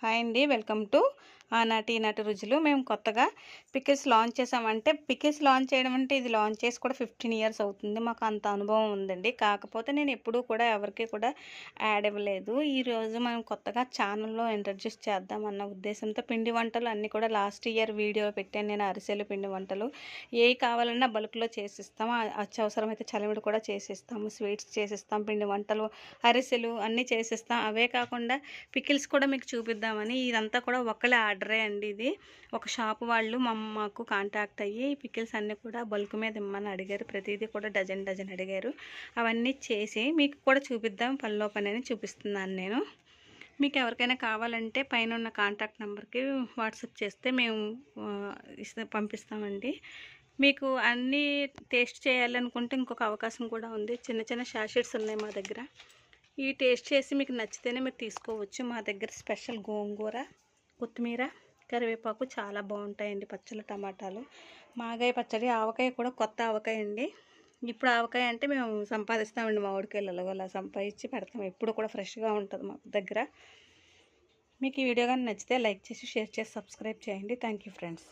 Hi అండి, welcome to ఆనాటి ఈనాటి రుచులు. మేము కొత్తగా పికిల్స్ లాంచ్ చేసామంటే, పికిల్స్ లాంచ్ చేయడం అంటే ఇది లాంచ్ చేసి కూడా 15 ఇయర్స్ అవుతుంది. మాకు అంత అనుభవం ఉందండి. కాకపోతే నేను ఎప్పుడూ కూడా ఎవరికి కూడా యాడ్ ఇవ్వలేదు. ఈరోజు మనం కొత్తగా ఛానల్లో ఇంట్రడ్యూస్ చేద్దామన్న ఉద్దేశంతో పిండి వంటలు అన్నీ కూడా లాస్ట్ ఇయర్ వీడియో పెట్టాను నేను. అరిసెలు పిండి వంటలు ఏవి కావాలన్నా బల్క్లో చేసిస్తాము. అత్యవసరమైతే చలివిడి కూడా చేసిస్తాము, స్వీట్స్ చేసిస్తాం, పిండి వంటలు అరిసెలు అన్నీ చేసిస్తాం. అవే కాకుండా పికిల్స్ కూడా మీకు చూపిద్దామని. ఇదంతా కూడా ఒక్కలే ఆర్డరే అండి. ఇది ఒక షాప్ వాళ్ళు మాకు కాంటాక్ట్ అయ్యి పికిల్స్ అన్నీ కూడా బల్క్ మీద ఇమ్మని అడిగారు. ప్రతిదీ కూడా డజన్ డజన్ అడిగారు. అవన్నీ చేసి మీకు కూడా చూపిద్దాం, పనిలో పని అని చూపిస్తున్నాను నేను. మీకు ఎవరికైనా కావాలంటే పైన ఉన్న కాంటాక్ట్ నెంబర్కి వాట్సాప్ చేస్తే మేము పంపిస్తామండి. మీకు అన్నీ టేస్ట్ చేయాలనుకుంటే ఇంకొక అవకాశం కూడా ఉంది. చిన్న చిన్న షాషెట్స్ ఉన్నాయి మా దగ్గర. ఈ టేస్ట్ చేసి మీకు నచ్చితేనే మీరు తీసుకోవచ్చు. మా దగ్గర స్పెషల్ గోంగూర, కొత్తిమీర, కరివేపాకు చాలా బాగుంటాయండి. పచ్చళ్ళు, టమాటాలు, మాగాయ పచ్చడి, ఆవకాయ కూడా కొత్త ఆవకాయ అండి. ఇప్పుడు ఆవకాయ అంటే మేము సంపాదిస్తామండి, మా ఊడికెళ్ళలో అలా సంపాదించి పెడతాం. ఎప్పుడు కూడా ఫ్రెష్గా ఉంటుంది మా దగ్గర. మీకు ఈ వీడియో కానీ నచ్చితే లైక్ చేసి, షేర్ చేసి, సబ్స్క్రైబ్ చేయండి. Thank you friends.